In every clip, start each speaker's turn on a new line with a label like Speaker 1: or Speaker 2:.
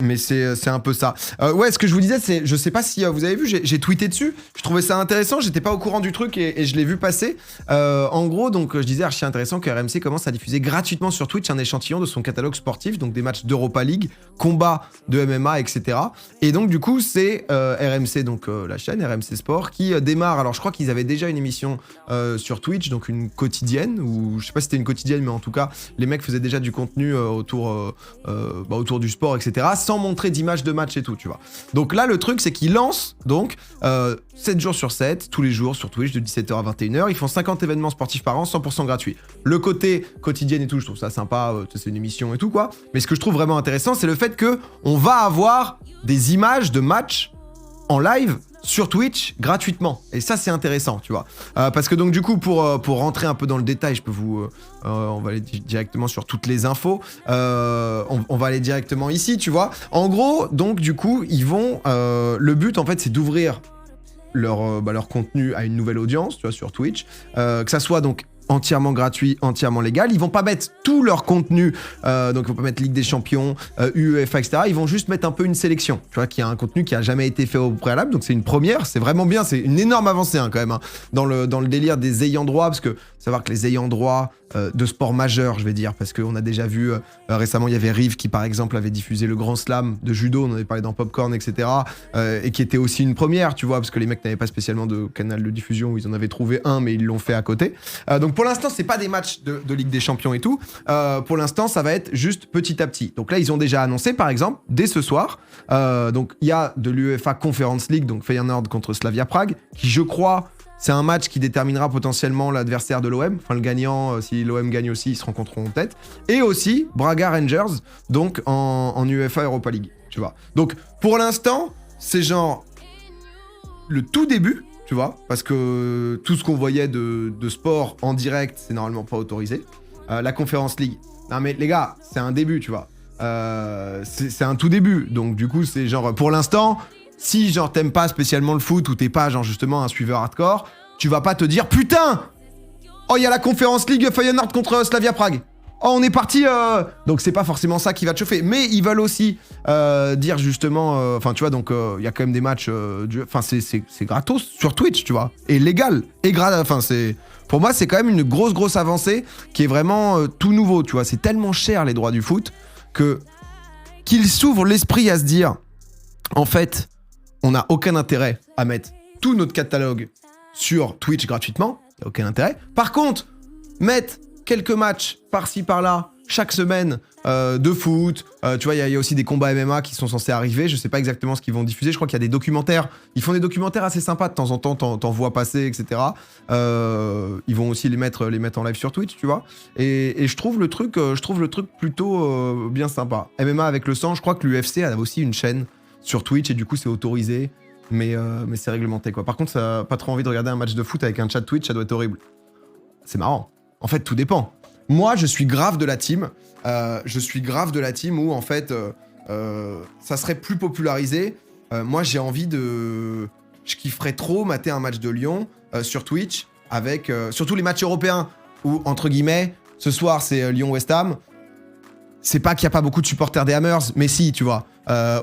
Speaker 1: Mais c'est un peu ça. Ouais, ce que je vous disais, c'est, je sais pas si vous avez vu, j'ai tweeté dessus. Je trouvais ça intéressant. J'étais pas au courant du truc et je l'ai vu passer. En gros, donc je disais archi intéressant que RMC commence à diffuser gratuitement sur Twitch un échantillon de son catalogue sportif, donc des matchs d'Europa League, combats de MMA, etc. Et donc du coup, c'est RMC, donc la chaîne RMC Sport, qui démarre. Alors je crois qu'ils avaient déjà une émission sur Twitch, donc une quotidienne, ou je sais pas si c'était une quotidienne, mais en tout cas, les mecs faisaient déjà du contenu autour du sport, etc., sans montrer d'images de match et tout, tu vois. Donc là, le truc, c'est qu'ils lancent, donc, 7 jours sur 7, tous les jours sur Twitch, de 17h à 21h. Ils font 50 événements sportifs par an, 100% gratuits. Le côté quotidienne et tout, je trouve ça sympa, c'est une émission et tout, quoi. Mais ce que je trouve vraiment intéressant, c'est le fait que on va avoir des images de matchs en live sur Twitch gratuitement. Et ça, c'est intéressant, tu vois. Parce que donc, du coup, pour rentrer un peu dans le détail, je peux vous... on va aller directement sur toutes les infos. On va aller directement ici, tu vois. En gros, donc, du coup, ils vont... le but, en fait, c'est d'ouvrir leur contenu à une nouvelle audience, tu vois, sur Twitch. Que ça soit, donc, entièrement gratuit, entièrement légal. Ils vont pas mettre tout leur contenu, donc ils vont pas mettre Ligue des Champions, UEFA, etc. Ils vont juste mettre un peu une sélection, tu vois, qui a un contenu qui a jamais été fait au préalable, donc c'est une première, c'est vraiment bien, c'est une énorme avancée quand même, dans le délire des ayants droit, parce que savoir que les ayants droit de sport majeur, je vais dire, parce qu'on a déjà vu récemment, il y avait Rive qui par exemple avait diffusé le Grand Slam de judo, on en avait parlé dans Popcorn, etc. Et qui était aussi une première, tu vois, parce que les mecs n'avaient pas spécialement de canal de diffusion, où ils en avaient trouvé un, mais ils l'ont fait à côté. Donc pour l'instant, c'est pas des matchs de Ligue des Champions et tout. Pour l'instant, ça va être juste petit à petit. Donc là, ils ont déjà annoncé, par exemple, dès ce soir, donc il y a de l'UEFA Conference League, donc Feyenoord contre Slavia Prague, qui je crois... C'est un match qui déterminera potentiellement l'adversaire de l'OM. Enfin, le gagnant, si l'OM gagne aussi, ils se rencontreront en tête. Et aussi, Braga Rangers, donc en UEFA Europa League, tu vois. Donc, pour l'instant, c'est genre le tout début, tu vois, parce que tout ce qu'on voyait de sport en direct, c'est normalement pas autorisé. La Conference League. Non mais les gars, c'est un début, tu vois. C'est un tout début. Donc, du coup, c'est genre, pour l'instant... Si genre t'aimes pas spécialement le foot ou t'es pas genre justement un suiveur hardcore, tu vas pas te dire putain, oh il y a la Conference League Feyenoord contre Slavia Prague. Oh on est parti. Donc c'est pas forcément ça qui va te chauffer, mais ils veulent aussi dire justement, enfin tu vois donc il y a quand même des matchs, enfin c'est gratos sur Twitch tu vois, et légal et enfin c'est pour moi c'est quand même une grosse avancée qui est vraiment tout nouveau tu vois. C'est tellement cher les droits du foot que qu'ils s'ouvrent l'esprit à se dire en fait on n'a aucun intérêt à mettre tout notre catalogue sur Twitch gratuitement. Il n'y a aucun intérêt. Par contre, mettre quelques matchs par-ci, par-là, chaque semaine de foot. Tu vois, il y a aussi des combats MMA qui sont censés arriver. Je ne sais pas exactement ce qu'ils vont diffuser. Je crois qu'il y a des documentaires. Ils font des documentaires assez sympas de temps en temps. T'en vois passer, etc. Ils vont aussi les mettre en live sur Twitch, tu vois. Et je trouve le truc plutôt bien sympa. MMA avec le sang, je crois que l'UFC a aussi une chaîne sur Twitch et du coup c'est autorisé mais c'est réglementé quoi. Par contre ça a pas trop envie de regarder un match de foot avec un chat Twitch, ça doit être horrible. C'est marrant. En fait tout dépend. Moi je suis grave de la team où en fait ça serait plus popularisé. Moi j'ai envie de... Je kifferais trop mater un match de Lyon sur Twitch avec surtout les matchs européens où entre guillemets ce soir c'est Lyon-West Ham. C'est pas qu'il y a pas beaucoup de supporters des Hammers, mais si, tu vois.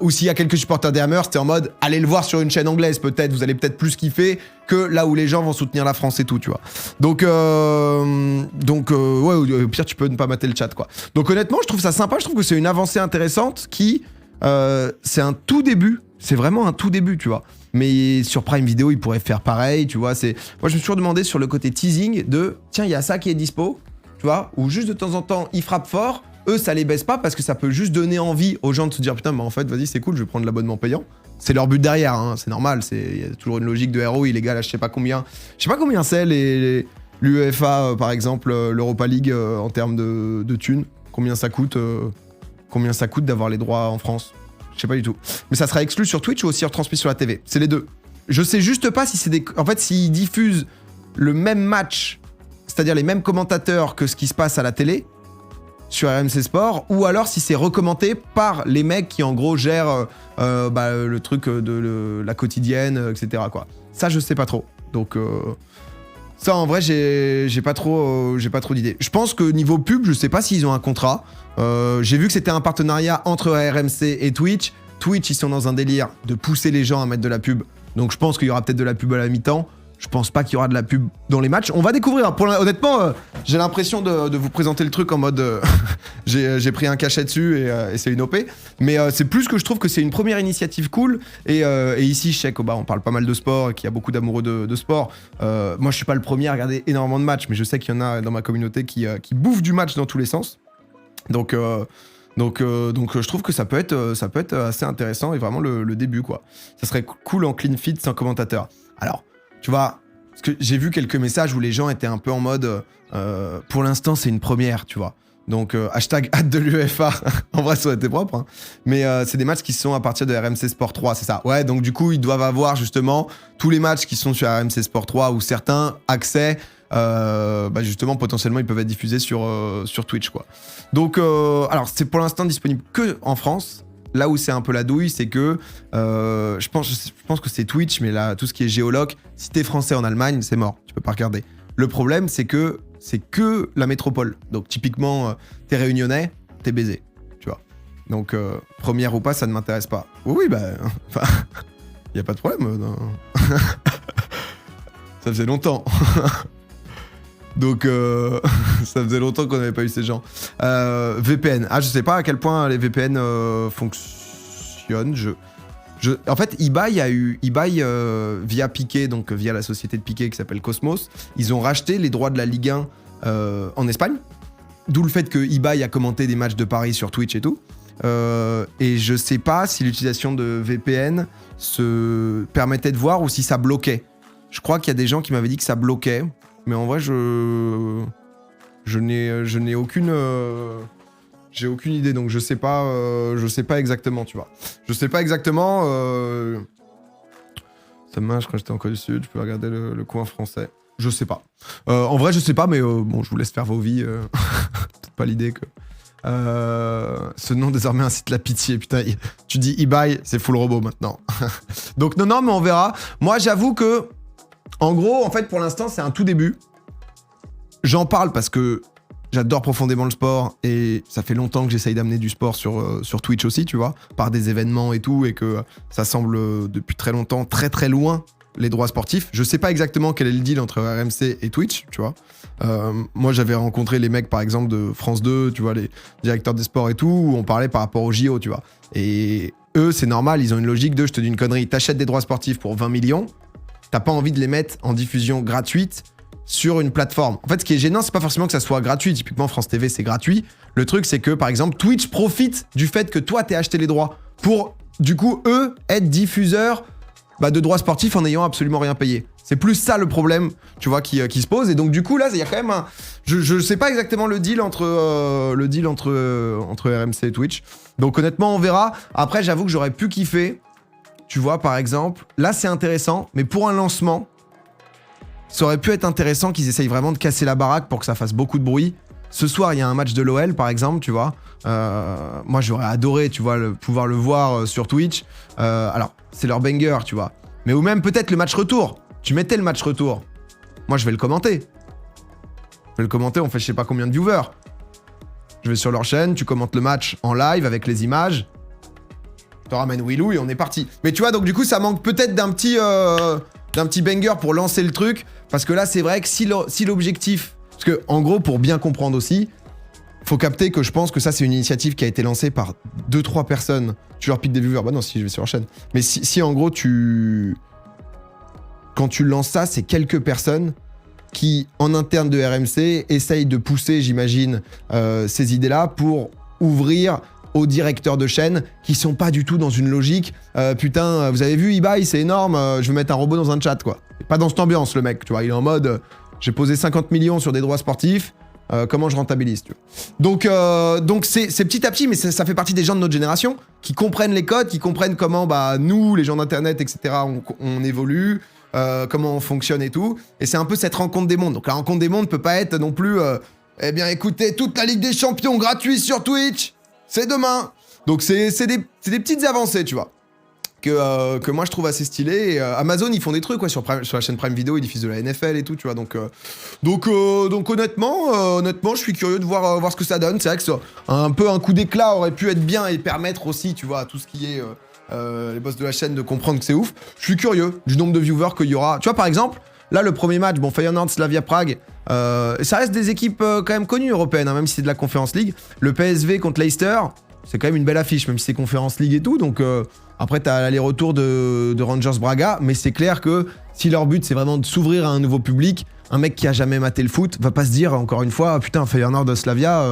Speaker 1: Ou s'il y a quelques supporters des Hammers, t'es en mode, allez le voir sur une chaîne anglaise, peut-être, vous allez peut-être plus kiffer que là où les gens vont soutenir la France et tout, tu vois. Donc ouais, au pire, tu peux ne pas mater le chat, quoi. Donc honnêtement, je trouve ça sympa, je trouve que c'est une avancée intéressante qui, c'est un tout début, c'est vraiment un tout début, tu vois. Mais sur Prime Video, ils pourraient faire pareil, tu vois. Moi, je me suis toujours demandé sur le côté teasing de, tiens, il y a ça qui est dispo, tu vois, ou juste de temps en temps, ils frappent fort. Eux, ça les baisse pas parce que ça peut juste donner envie aux gens de se dire putain, bah en fait, vas-y, c'est cool, je vais prendre l'abonnement payant. C'est leur but derrière, hein, c'est normal. Il y a toujours une logique de RO illégal à je sais pas combien. Je sais pas combien c'est l'UEFA, par exemple, l'Europa League en termes de thunes. Combien ça coûte d'avoir les droits en France. Je sais pas du tout. Mais ça sera exclu sur Twitch ou aussi retransmis sur la TV. C'est les deux. Je sais juste pas si c'est des. En fait, s'ils diffusent le même match, c'est-à-dire les mêmes commentateurs que ce qui se passe à la télé. Sur RMC Sport, ou alors si c'est recommandé par les mecs qui en gros gèrent le truc de la quotidienne, etc. quoi. Ça je sais pas trop. Donc Ça, en vrai, j'ai pas trop d'idées. Je pense que niveau pub, je sais pas s'ils ont un contrat. J'ai vu que c'était un partenariat entre RMC et Twitch. Twitch, ils sont dans un délire de pousser les gens à mettre de la pub. Donc je pense qu'il y aura peut-être de la pub à la mi-temps. Je pense pas qu'il y aura de la pub dans les matchs. On va découvrir. Honnêtement, j'ai l'impression de vous présenter le truc en mode... j'ai pris un cachet dessus et c'est une OP. Mais c'est plus que je trouve que c'est une première initiative cool. Et ici, je sais qu'on parle pas mal de sport et qu'il y a beaucoup d'amoureux de sport. Moi, je suis pas le premier à regarder énormément de matchs, mais je sais qu'il y en a dans ma communauté qui bouffent du match dans tous les sens. Donc je trouve que ça peut être assez intéressant et vraiment le début, quoi. Ça serait cool en clean feed sans commentateur. Alors, tu vois, parce que j'ai vu quelques messages où les gens étaient un peu en mode pour l'instant, c'est une première, tu vois. Donc, hashtag hâte de l'UEFA. En vrai, ça aurait été propre. Hein. Mais c'est des matchs qui sont à partir de RMC Sport 3, c'est ça. Ouais, donc du coup, ils doivent avoir justement tous les matchs qui sont sur RMC Sport 3 ou certains accès. Justement, potentiellement, ils peuvent être diffusés sur Twitch, quoi. Donc, alors, c'est pour l'instant disponible que en France. Là où c'est un peu la douille, c'est que je pense que c'est Twitch, mais là, tout ce qui est géoloc, si t'es français en Allemagne, c'est mort. Tu peux pas regarder. Le problème, c'est que c'est que la métropole. Donc, typiquement, t'es réunionnais, t'es baisé. Tu vois. Donc, première ou pas, ça ne m'intéresse pas. Oui, enfin, y a pas de problème. Non. Ça faisait longtemps. Donc, ça faisait longtemps qu'on n'avait pas eu ces gens. VPN. Ah, je sais pas à quel point les VPN fonctionnent. En fait, eBay via Piqué, donc via la société de Piqué qui s'appelle Cosmos, ils ont racheté les droits de la Ligue 1 en Espagne. D'où le fait que eBay a commenté des matchs de Paris sur Twitch et tout. Et je sais pas si l'utilisation de VPN se permettait de voir ou si ça bloquait. Je crois qu'il y a des gens qui m'avaient dit que ça bloquait. Mais en vrai, je n'ai aucune... j'ai aucune idée, donc je sais pas exactement, tu vois. Je sais pas exactement... Ça me marche quand j'étais en Corée du Sud, je peux regarder le coin français. Je sais pas. En vrai, je sais pas, mais bon, je vous laisse faire vos vies. Peut-être pas l'idée que... ce nom désormais incite la pitié, putain. Tu dis eBay, c'est full robot maintenant. Donc non, mais on verra. Moi, j'avoue que... En gros, en fait, pour l'instant, c'est un tout début. J'en parle parce que j'adore profondément le sport et ça fait longtemps que j'essaye d'amener du sport sur Twitch aussi, tu vois, par des événements et tout, et que ça semble depuis très longtemps très très loin les droits sportifs. Je sais pas exactement quel est le deal entre RMC et Twitch, tu vois. Moi, j'avais rencontré les mecs, par exemple, de France 2, tu vois, les directeurs des sports et tout, où on parlait par rapport au JO, tu vois. Et eux, c'est normal, ils ont une logique de, je te dis une connerie, t'achètes des droits sportifs pour 20 millions, t'as pas envie de les mettre en diffusion gratuite sur une plateforme. En fait, ce qui est gênant, c'est pas forcément que ça soit gratuit. Typiquement, France TV, c'est gratuit. Le truc, c'est que, par exemple, Twitch profite du fait que toi, t'aies acheté les droits pour, du coup, eux, être diffuseurs de droits sportifs en n'ayant absolument rien payé. C'est plus ça le problème, tu vois, qui se pose. Et donc, du coup, là, il y a quand même un... Je sais pas exactement le deal entre RMC et Twitch. Donc, honnêtement, on verra. Après, j'avoue que j'aurais pu kiffer. Tu vois, par exemple, là, c'est intéressant, mais pour un lancement, ça aurait pu être intéressant qu'ils essayent vraiment de casser la baraque pour que ça fasse beaucoup de bruit. Ce soir, il y a un match de l'OL, par exemple, tu vois. Moi, j'aurais adoré, tu vois, pouvoir le voir sur Twitch. Alors, c'est leur banger, tu vois. Mais ou même peut-être le match retour. Tu mettais le match retour. Moi, je vais le commenter. On fait je sais pas combien de viewers. Je vais sur leur chaîne, tu commentes le match en live avec les images. T'en ramènes Willou et on est parti. Mais tu vois, donc du coup, ça manque peut-être d'un petit banger pour lancer le truc. Parce que là, c'est vrai que si l'objectif... Parce que, en gros, pour bien comprendre aussi, faut capter que je pense que ça, c'est une initiative qui a été lancée par 2-3 personnes. Tu leur piques des viewers. Bah non, si je vais sur leur chaîne. Mais si en gros, quand tu lances ça, c'est quelques personnes qui, en interne de RMC, essayent de pousser, j'imagine, ces idées-là pour ouvrir aux directeurs de chaîne qui sont pas du tout dans une logique putain, vous avez vu eBay, c'est énorme, je vais mettre un robot dans un chat, quoi. Pas dans cette ambiance, le mec, tu vois. Il est en mode, j'ai posé 50 millions sur des droits sportifs, comment je rentabilise, tu vois. Donc c'est petit à petit, mais ça fait partie des gens de notre génération qui comprennent les codes, qui comprennent comment nous, les gens d'internet, etc., on évolue, comment on fonctionne et tout. Et c'est un peu cette rencontre des mondes. Donc la rencontre des mondes peut pas être non plus eh bien écoutez, toute la Ligue des Champions gratuite sur Twitch, c'est demain. Donc c'est des petites avancées, tu vois. que moi je trouve assez stylé. Et, Amazon, ils font des trucs, sur la chaîne Prime Video, ils diffusent de la NFL et tout, tu vois. Donc honnêtement, je suis curieux de voir ce que ça donne. C'est vrai que un peu un coup d'éclat aurait pu être bien et permettre aussi, tu vois, à tout ce qui est les boss de la chaîne de comprendre que c'est ouf. Je suis curieux du nombre de viewers qu'il y aura. Tu vois, par exemple, là, le premier match, bon, Feyenoord, Slavia Prague, ça reste des équipes quand même connues européennes, hein, même si c'est de la Conference League. Le PSV contre Leicester, c'est quand même une belle affiche, même si c'est Conference League et tout. Donc après, t'as l'aller-retour de Rangers Braga, mais c'est clair que si leur but, c'est vraiment de s'ouvrir à un nouveau public, un mec qui a jamais maté le foot va pas se dire, encore une fois, putain, Feyenoord Slavia,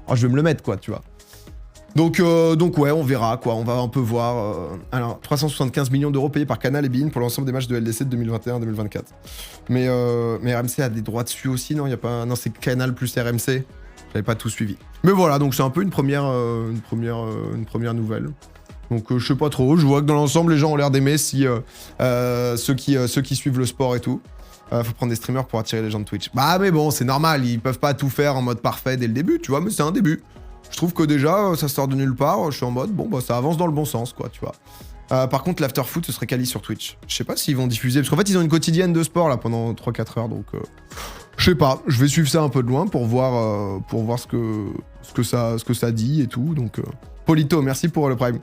Speaker 1: oh, je vais me le mettre, quoi, tu vois. Donc ouais, on verra, quoi, on va un peu voir. Alors, 375 millions d'euros payés par Canal et beIN pour l'ensemble des matchs de LDC de 2021-2024. Mais RMC a des droits dessus aussi, non? Y a pas... Non, c'est Canal plus RMC. J'avais pas tout suivi. Mais voilà, donc c'est un peu une première nouvelle. Donc je sais pas trop, je vois que dans l'ensemble, les gens ont l'air d'aimer si ceux qui suivent le sport et tout. Faut prendre des streamers pour attirer les gens de Twitch. Bah mais bon, c'est normal, ils peuvent pas tout faire en mode parfait dès le début, tu vois, mais c'est un début. Je trouve que déjà, ça sort de nulle part, je suis en mode, bon, bah ça avance dans le bon sens, quoi, tu vois. Par contre, l'afterfoot, ce serait quali sur Twitch. Je sais pas s'ils vont diffuser, parce qu'en fait, ils ont une quotidienne de sport, là, pendant 3-4 heures, donc... je sais pas, je vais suivre ça un peu de loin pour voir ce que ça dit et tout, donc... Polito, merci pour le Prime.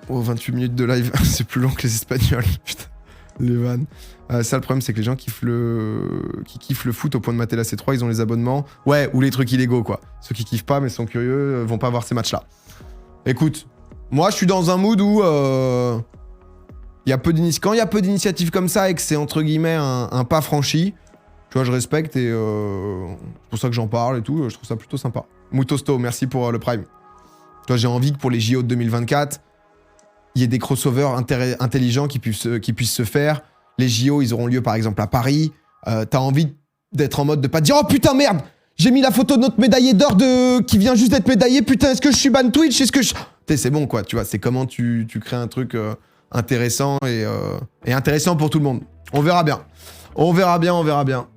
Speaker 1: Oh, 28 minutes de live, c'est plus long que les Espagnols, putain. Les vannes. Ça, le problème, c'est que les gens qui kiffent le foot au point de mater la C3, ils ont les abonnements. Ouais, ou les trucs illégaux, quoi. Ceux qui kiffent pas, mais sont curieux, vont pas voir ces matchs-là. Écoute, moi, je suis dans un mood où... quand il y a peu d'initiatives comme ça et que c'est, entre guillemets, un pas franchi, tu vois, je respecte et c'est pour ça que j'en parle et tout. Je trouve ça plutôt sympa. Moutosto, merci pour le Prime. Tu vois, j'ai envie que pour les JO de 2024... il y ait des crossovers intelligents qui puissent se faire. Les JO, ils auront lieu par exemple à Paris. T'as envie d'être en mode de pas dire « Oh putain, merde, j'ai mis la photo de notre médaillé d'or qui vient juste d'être médaillé. Putain, est-ce que je suis ban Twitch? Est-ce que je... » C'est bon, quoi, tu vois. C'est comment tu crées un truc intéressant et intéressant pour tout le monde. On verra bien. On verra bien.